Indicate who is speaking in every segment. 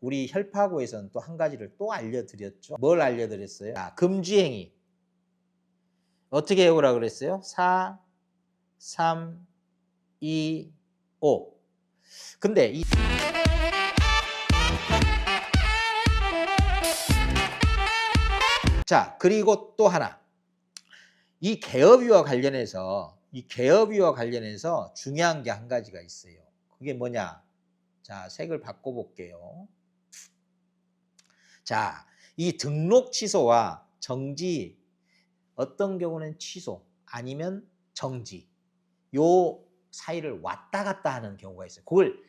Speaker 1: 우리 혈파고에서는 또 한 가지를 또 알려드렸죠. 뭘 알려드렸어요? 금지행위. 어떻게 해오라 그랬어요? 4, 3, 2, 5. 근데 자, 그리고 또 하나. 이 개업위와 관련해서 중요한 게 한 가지가 있어요. 그게 뭐냐? 자, 색을 바꿔볼게요. 자, 이 등록 취소와 정지, 어떤 경우는 취소 아니면 정지, 요 사이를 왔다 갔다 하는 경우가 있어요. 그걸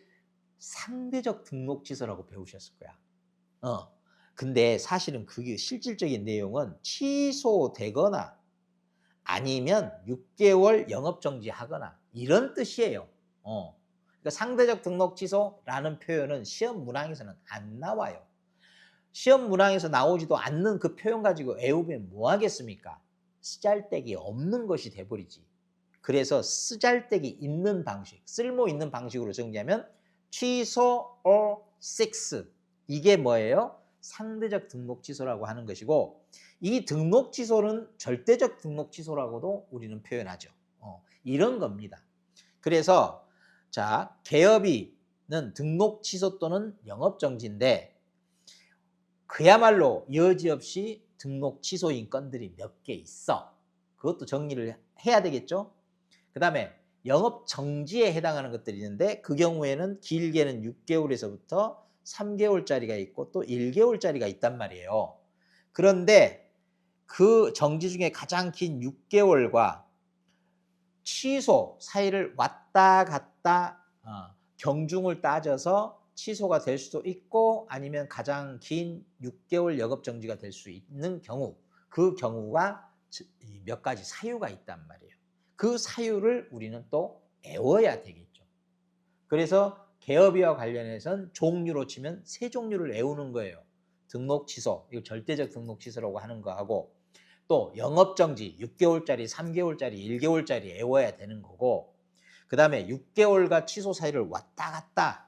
Speaker 1: 상대적 등록 취소라고 배우셨을 거야. 근데 사실은 그게 실질적인 내용은 취소되거나 아니면 6개월 영업정지하거나 이런 뜻이에요. 그러니까 상대적 등록 취소라는 표현은 시험 문항에서는 안 나와요. 시험 문항에서 나오지도 않는 그 표현 가지고 외우면 뭐 하겠습니까? 쓰잘데기 없는 것이 돼버리지. 그래서 쓰잘데기 있는 방식, 쓸모 있는 방식으로 정리하면 취소 or cease, 이게 뭐예요? 상대적 등록 취소라고 하는 것이고, 이 등록 취소는 절대적 등록 취소라고도 우리는 표현하죠. 이런 겁니다. 그래서 자, 개업이는 등록 취소 또는 영업 정지인데 그야말로 여지없이 등록 취소인 건들이 몇 개 있어. 그것도 정리를 해야 되겠죠. 그 다음에 영업 정지에 해당하는 것들이 있는데 그 경우에는 길게는 6개월에서부터 3개월짜리가 있고 또 1개월짜리가 있단 말이에요. 그런데 그 정지 중에 가장 긴 6개월과 취소 사이를 왔다 갔다 경중을 따져서 취소가 될 수도 있고 아니면 가장 긴 6개월 영업정지가 될 수 있는 경우, 그 경우가 몇 가지 사유가 있단 말이에요. 그 사유를 우리는 또 외워야 되겠죠. 그래서 개업이와 관련해서는 종류로 치면 세 종류를 외우는 거예요. 등록 취소, 이거 절대적 등록 취소라고 하는 거하고, 또 영업정지 6개월짜리, 3개월짜리, 1개월짜리 외워야 되는 거고, 그 다음에 6개월과 취소 사이를 왔다 갔다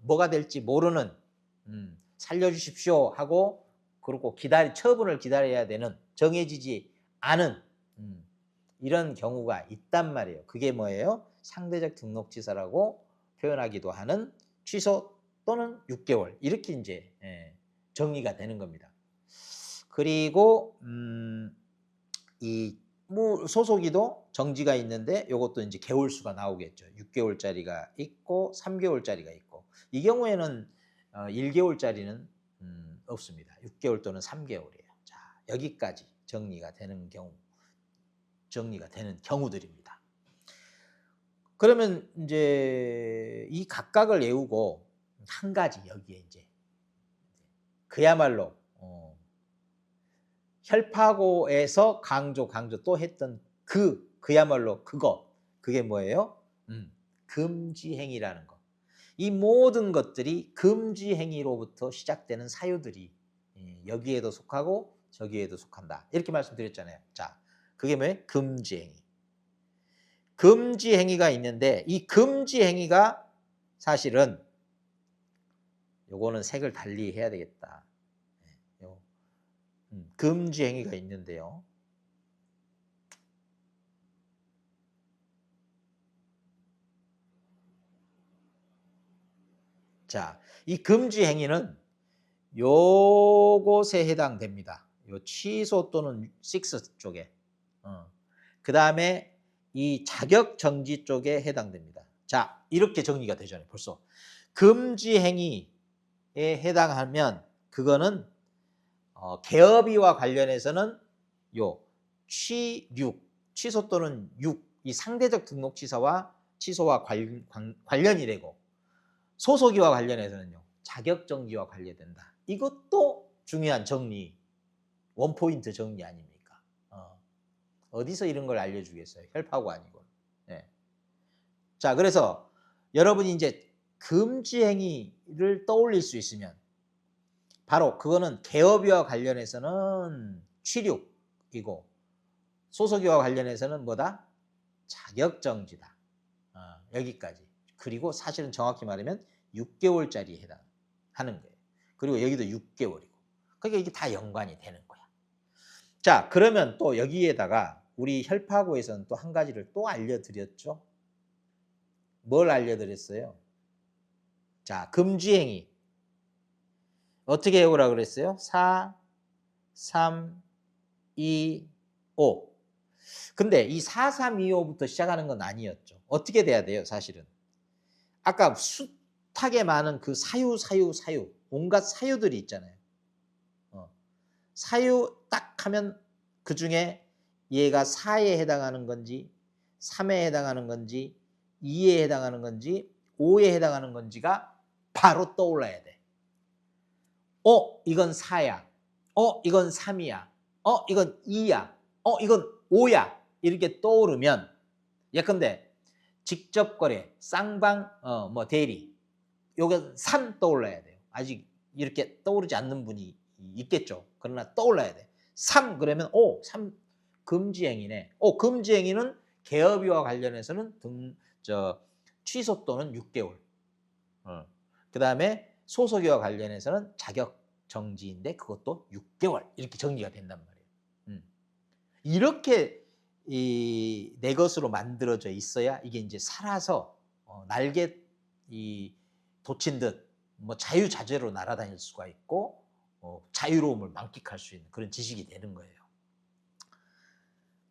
Speaker 1: 뭐가 될지 모르는 살려주십시오 하고, 그리고 처분을 기다려야 되는, 정해지지 않은 이런 경우가 있단 말이에요. 그게 뭐예요? 상대적 등록 취소라고 표현하기도 하는 취소 또는 6개월, 이렇게 이제 정리가 되는 겁니다. 그리고 이 소속이도 정지가 있는데 이것도 이제 개월수가 나오겠죠. 6개월짜리가 있고 3개월짜리가 있고, 이 경우에는 1개월짜리는 없습니다. 6개월 또는 3개월이에요. 자, 여기까지 정리가 되는 경우들입니다. 그러면 이제 이 각각을 외우고 한 가지, 여기에 이제 그야말로 혈파고에서 강조 또 했던 그야말로 그게 뭐예요? 금지행위라는 거. 이 모든 것들이 금지행위로부터 시작되는 사유들이 여기에도 속하고 저기에도 속한다, 이렇게 말씀드렸잖아요. 자, 그게 뭐예요? 금지행위. 금지행위가 있는데 이 금지행위가 사실은 요거는 색을 달리 해야 되겠다. 금지행위가 있는데요. 자, 이 금지행위는 요것에 해당됩니다. 요 취소 또는 6 쪽에. 그 다음에 이 자격정지 쪽에 해당됩니다. 자, 이렇게 정리가 되잖아요. 벌써 금지행위에 해당하면 그거는 개업이와 관련해서는 요 취소 또는 6, 이 상대적 등록 취소와 관련이 되고, 소속이와 관련해서는요 자격정지와 관련된다. 이것도 중요한 정리, 원포인트 정리 아닙니까? 어디서 이런 걸 알려주겠어요? 혈파고 아니고. 네. 자, 그래서 여러분이 이제 금지행위를 떠올릴 수 있으면 바로 그거는 개업이와 관련해서는 취륙이고, 소속이와 관련해서는 뭐다? 자격정지다. 여기까지. 그리고 사실은 정확히 말하면 6개월짜리에 해당하는 거예요. 그리고 여기도 6개월이고. 그러니까 이게 다 연관이 되는 거야. 자, 그러면 또 여기에다가 우리 혈파고에서는 또 한 가지를 또 알려드렸죠. 뭘 알려드렸어요? 자, 금주행위. 어떻게 해오라 그랬어요? 4, 3, 2, 5. 근데 이 4, 3, 2, 5부터 시작하는 건 아니었죠. 어떻게 돼야 돼요, 사실은? 아까 숱하게 많은 그 사유, 온갖 사유들이 있잖아요. 사유 딱 하면 그 중에 얘가 4에 해당하는 건지, 3에 해당하는 건지, 2에 해당하는 건지, 5에 해당하는 건지가 바로 떠올라야 돼. 이건 4야. 이건 3이야. 이건 2야. 이건 5야. 이렇게 떠오르면 예컨대 직접 거래, 쌍방, 대리. 요건 3 떠올라야 돼요. 아직 이렇게 떠오르지 않는 분이 있겠죠. 그러나 떠올라야 돼. 3 그러면 3 금지행위네. 금지행위는 개업이와 관련해서는 취소 또는 6개월. 그다음에 소속이와 관련해서는 자격 정지인데 그것도 6개월 이렇게 정리가 된단 말이에요. 이렇게 내 것으로 만들어져 있어야 이게 이제 살아서 날개 돋친 듯 자유자재로 날아다닐 수가 있고 자유로움을 만끽할 수 있는 그런 지식이 되는 거예요.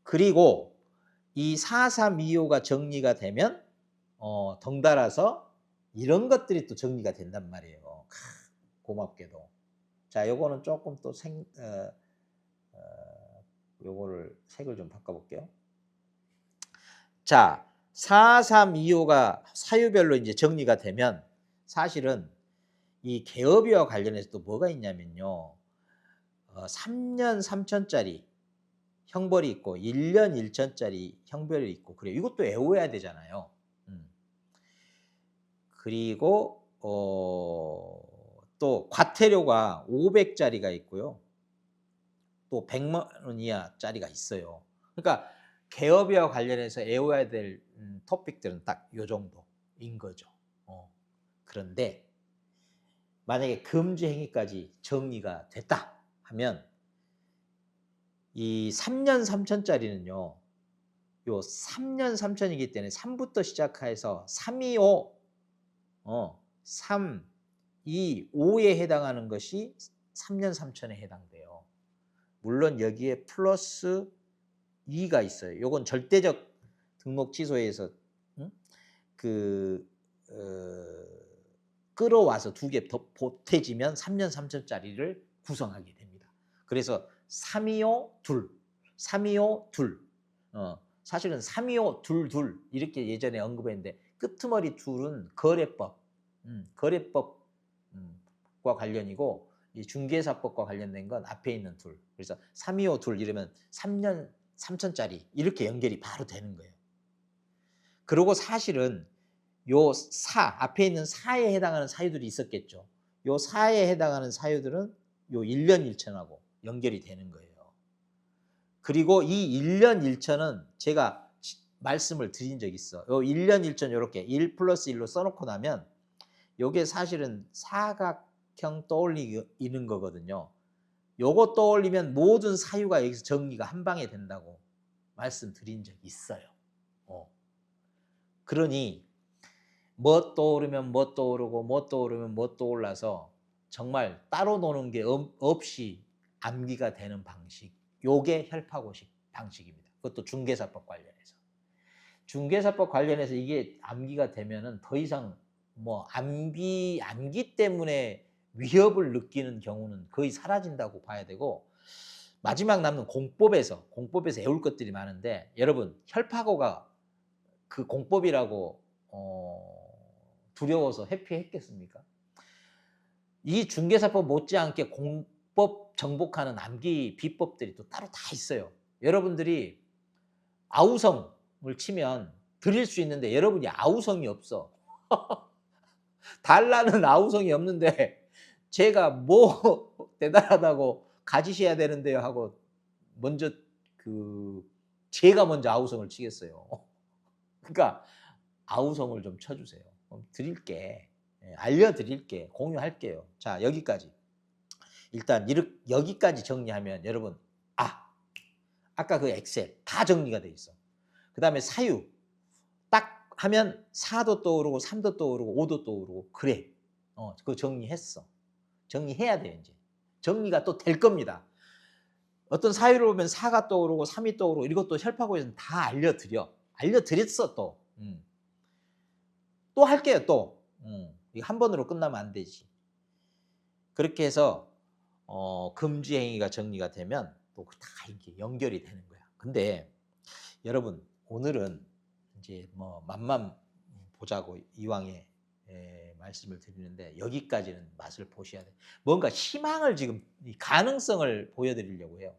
Speaker 1: 그리고 이 4325가 정리가 되면 덩달아서 이런 것들이 또 정리가 된단 말이에요. 고맙게도. 자, 요거는 조금 또 요거를 색을 좀 바꿔볼게요. 자, 4325가 사유별로 이제 정리가 되면 사실은 이 개업이와 관련해서 또 뭐가 있냐면요. 3년 3천짜리 형벌이 있고 1년 1천짜리 형벌이 있고 그래요. 이것도 외워야 되잖아요. 그리고 또 과태료가 500짜리가 있고요. 또 100만 원 이하짜리가 있어요. 그러니까 개업이와 관련해서 외워야 될 토픽들은 딱 요 정도인 거죠. 그런데 만약에 금지 행위까지 정리가 됐다 하면 이 3년 3천짜리는요. 요 3년 3천이기 때문에 3부터 시작해서 3, 2, 5 3, 2, 5에 해당하는 것이 3년 3천에 해당돼요. 물론 여기에 플러스 2가 있어요. 요건 절대적 등록 취소에서 끌어와서 2개 더 보태지면 3년 3천짜리를 구성하게 됩니다. 그래서 325 둘, 325 둘. 사실은 325 둘 이렇게 예전에 언급했는데 끄트머리 둘은 거래법, 거래법과 관련이고 이 중개사법과 관련된 건 앞에 있는 둘. 그래서 325 둘 이러면 3년 3천짜리 이렇게 연결이 바로 되는 거예요. 그리고 사실은 요 앞에 있는 4에 해당하는 사유들이 있었겠죠. 요 4에 해당하는 사유들은 요 1년 1천하고 연결이 되는 거예요. 그리고 이 1년 1천은 제가 말씀을 드린 적이 있어. 요 1년 1천 요렇게 1 플러스 1로 써놓고 나면 요게 사실은 사각형 떠올리는 거거든요. 요거 떠올리면 모든 사유가 여기서 정리가 한 방에 된다고 말씀드린 적이 있어요. 그러니 뭐 떠오르면 뭐 떠오르고 뭐 떠오르면 뭐 떠올라서 정말 따로 노는 게 없이 암기가 되는 방식. 요게 혈파고식 방식입니다. 그것도 중개사법 관련해서. 중개사법 관련해서 이게 암기가 되면은 더 이상 뭐 암기 때문에 위협을 느끼는 경우는 거의 사라진다고 봐야 되고 마지막 남는 공법에서 외울 것들이 많은데 여러분 혈파고가 그 공법이라고 두려워서 회피했겠습니까? 이 중개사법 못지않게 공법 정복하는 암기 비법들이 또 따로 다 있어요. 여러분들이 아우성을 치면 드릴 수 있는데 여러분이 아우성이 없어. 달라는 아우성이 없는데 제가 뭐 대단하다고 가지셔야 되는데요 하고 먼저 제가 먼저 아우성을 치겠어요. 그러니까 아우성을 좀 쳐주세요. 드릴게. 알려드릴게. 공유할게요. 자, 여기까지. 일단 여기까지 정리하면 여러분 아까 그 엑셀 다 정리가 돼 있어. 그다음에 사유 딱 하면 4도 떠오르고 3도 떠오르고 5도 떠오르고 그래. 그거 정리했어. 정리해야 돼요 이제. 정리가 또 될 겁니다. 어떤 사유를 보면 4가 떠오르고 3이 떠오르고 이것도 혈파고에서는 다 알려드렸어 또. 또 할게요 또. 이거 한 번으로 끝나면 안 되지. 그렇게 해서 금지 행위가 정리가 되면 또 다 이게 연결이 되는 거야. 근데 여러분 오늘은 이제 뭐 맛만 보자고 이왕에 말씀을 드리는데 여기까지는 맛을 보셔야 돼. 뭔가 희망을 지금 이 가능성을 보여드리려고 해요.